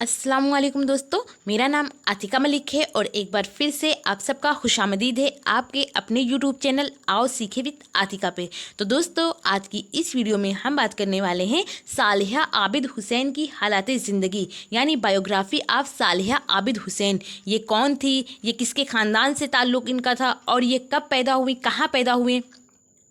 अस्सलाम वालेकुम दोस्तों, मेरा नाम आतिका मलिक है और एक बार फिर से आप सबका खुशामदीद है आपके अपने यूट्यूब चैनल आओ सीखे विद आतिका पे। तो दोस्तों, आज की इस वीडियो में हम बात करने वाले हैं सालिहा आबिद हुसैन की हालात ज़िंदगी, यानी बायोग्राफी ऑफ सालिहा आबिद हुसैन। ये कौन थी, ये किसके ख़ानदान से ताल्लुक़ इनका था और ये कब पैदा हुई, कहाँ पैदा हुए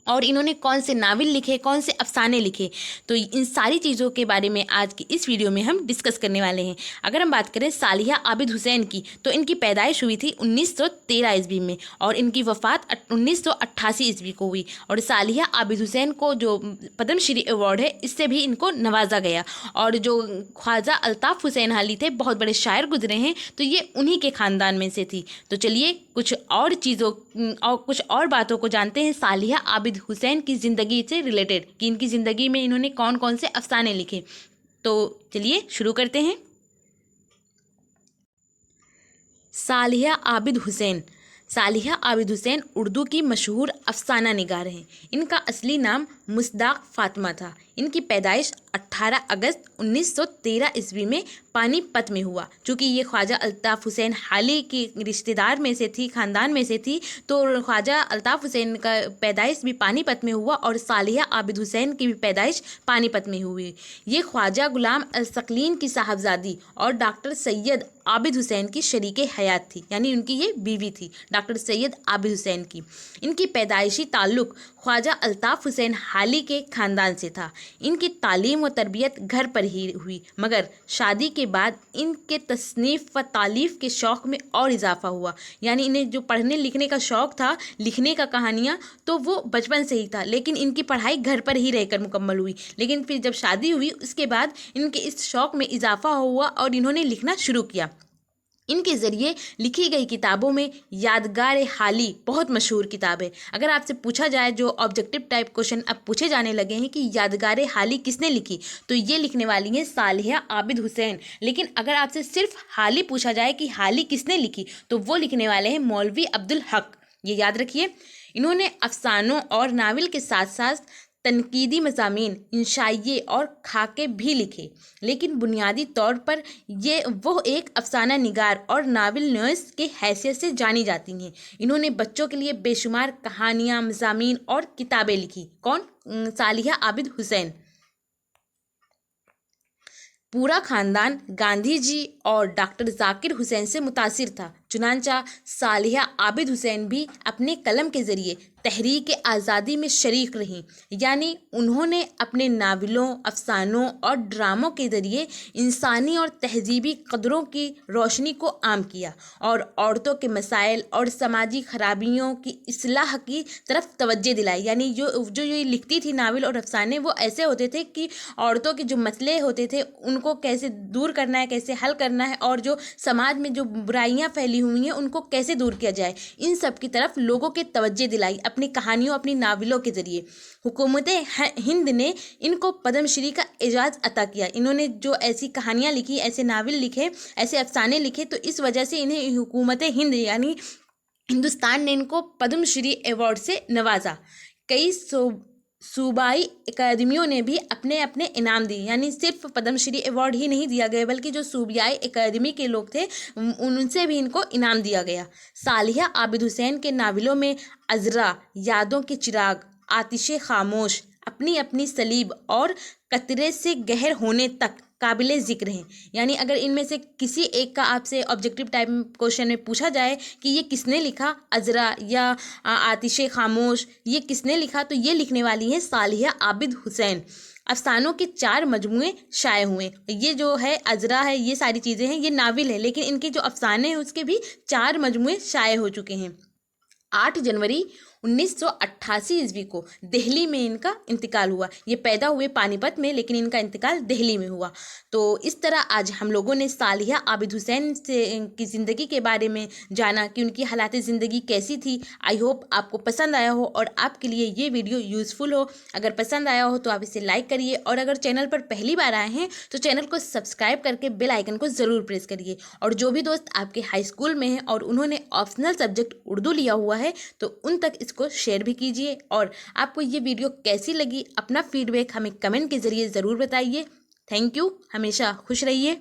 और इन्होंने कौन से नावल लिखे, कौन से अफसाने लिखे। तो इन सारी चीज़ों के बारे में आज की इस वीडियो में हम डिस्कस करने वाले हैं। अगर हम बात करें सालिहा आबिद हुसैन की, तो इनकी पैदाइश हुई थी 1913 ईस्वी में और इनकी वफ़ात 1988 ईस्वी को हुई। और सालिहा आबिद हुसैन को जो पद्मश्री अवार्ड है, इससे भी इनको नवाजा गया। और जो ख्वाजा अल्ताफ़ हुसैन हाली थे, बहुत बड़े शायर गुजरे हैं, तो ये उन्हीं के ख़ानदान में से थी। तो चलिए कुछ और बातों को जानते हैं सालिहा आबिद हुसैन की ज़िंदगी से रिलेटेड, कि इनकी ज़िंदगी में इन्होंने कौन कौन से अफसाने लिखे। तो चलिए शुरू करते हैं। सालिहा आबिद हुसैन। सालिहा आबिद हुसैन उर्दू की मशहूर अफसाना निगार हैं। इनका असली नाम मुस्दाक फ़ातिमा था। इनकी पैदाइश 18 अगस्त 1913 ईस्वी में पानीपत में हुआ। चूँकि ये ख्वाजा अल्ताफ़ हुसैन हाली की रिश्तेदार में से थी, ख़ानदान में से थी, तो ख्वाजा अल्ताफ़ हुसैन का पैदाइश भी पानीपत में हुआ और सालिहा आबिद हुसैन की भी पैदाइश पानीपत में हुई। ये ख्वाजा गुलाम अलसकलीन की साहबजादी और डॉक्टर सैयद आबिद हुसैन की शरीके हयात थी, यानी उनकी ये बीवी थी डॉक्टर सैयद आबिद हुसैन की। इनकी पैदाइशी ताल्लुक़ ख्वाजा अल्ताफ़ हुसैन हाली के ख़ानदान से था। इनकी तालीम व तरबियत घर पर ही हुई, मगर शादी के बाद इनके तसनीफ़ व तालीफ़ के शौक़ में और इजाफ़ा हुआ। यानी इन्हें जो पढ़ने लिखने का शौक़ था, लिखने का कहानियाँ, तो वो बचपन से ही था, लेकिन इनकी पढ़ाई घर पर ही रहकर मुकम्मल हुई। लेकिन फिर जब शादी हुई, उसके बाद इनके इस शौक़ में इजाफ़ा हुआ और इन्होंने लिखना शुरू किया। इनके ज़रिए लिखी गई किताबों में यादगार हाली बहुत मशहूर किताब है। अगर आपसे पूछा जाए, जो ऑब्जेक्टिव टाइप क्वेश्चन अब पूछे जाने लगे हैं कि यादगार हाली किसने लिखी, तो ये लिखने वाली हैं सालिहा आबिद हुसैन। लेकिन अगर आपसे सिर्फ हाली पूछा जाए कि हाली किसने लिखी, तो वो लिखने वाले हैं मौलवी अब्दुल हक। ये याद रखिए। इन्होंने अफसानों और नावल के साथ साथ तनकीदी मज़ामीन, इंशाइये और खाके भी लिखे, लेकिन बुनियादी तौर पर ये वो एक अफसाना निगार और नावल नवीस के हैसियत से जानी जाती हैं। इन्होंने बच्चों के लिए बेशुमार कहानियाँ, मज़ामीन और किताबें लिखी। कौन? सालिहा आबिद हुसैन। पूरा ख़ानदान गांधी जी और डॉक्टर ज़ाकिर हुसैन से मुतासिर था। चुनांचा सालिहा आबिद हुसैन भी अपने कलम के ज़रिए तहरीक आज़ादी में शरीक रहीं। यानी उन्होंने अपने नावलों, अफसानों और ड्रामों के ज़रिए इंसानी और तहजीबी कदरों की रोशनी को आम किया और औरतों के मसाइल और समाजी खराबियों की इस्लाह की तरफ तवज्जो दिलाई। यानी जो ये लिखती थी नावल और अफसाने, वो ऐसे होते थे कि औरतों के जो मसले होते थे, उनको कैसे दूर करना है, कैसे हल करना है, और जो समाज में जो बुराइयां फैली हुई हैं, उनको कैसे दूर किया जाए, इन सब की तरफ लोगों के तवज्जो दिलाई अपनी कहानियों, अपनी नावलों के ज़रिए। हुकूमत हिंद ने इनको पद्मश्री का एजाज़ अता किया। इन्होंने जो ऐसी कहानियाँ लिखी, ऐसे नावल लिखे, ऐसे अफसाने लिखे, तो इस वजह से इन्हें हुकूमत हिंद यानी हिंदुस्तान ने इनको पद्मश्री अवार्ड से नवाजा। कई सूबाई अकादमियों ने भी अपने अपने इनाम दिए। यानी सिर्फ पद्मश्री अवार्ड ही नहीं दिया गया, बल्कि जो सूबाई अकादमी के लोग थे, उनसे भी इनको इनाम दिया गया। सालिहा आबिद हुसैन के नावलों में अजरा, यादों के चिराग, आतिशे खामोश, अपनी अपनी सलीब और कतरे से गहर होने तक काबिले ज़िक्र हैं। यानी अगर इनमें से किसी एक का आपसे ऑब्जेक्टिव टाइप क्वेश्चन में पूछा जाए कि ये किसने लिखा, अजरा या आतिशे खामोश, ये किसने लिखा, तो ये लिखने वाली हैं सालिहा आबिद हुसैन। अफसानों के 4 मजमूए शाये हुए। ये जो है अजरा है, ये सारी चीज़ें हैं, ये नावल है, लेकिन इनके जो अफसाने हैं उसके भी 4 मजमूए शाये हो चुके हैं। 8 जनवरी 1988 ईस्वी को दिल्ली में इनका इंतकाल हुआ। ये पैदा हुए पानीपत में, लेकिन इनका इंतकाल दिल्ली में हुआ। तो इस तरह आज हम लोगों ने सालिहा आबिद हुसैन से की ज़िंदगी के बारे में जाना कि उनकी हालात ज़िंदगी कैसी थी। आई होप आपको पसंद आया हो और आपके लिए ये वीडियो यूज़फुल हो। अगर पसंद आया हो तो आप इसे लाइक करिए, और अगर चैनल पर पहली बार आए हैं तो चैनल को सब्सक्राइब करके बेल आइकन को ज़रूर प्रेस करिए। और जो भी दोस्त आपके हाई स्कूल में हैं और उन्होंने ऑप्शनल सब्जेक्ट उर्दू लिया हुआ है, तो उन तक इसको शेयर भी कीजिए। और आपको ये वीडियो कैसी लगी, अपना फीडबैक हमें कमेंट के ज़रिए ज़रूर बताइए। Thank you. हमेशा खुश रहिए।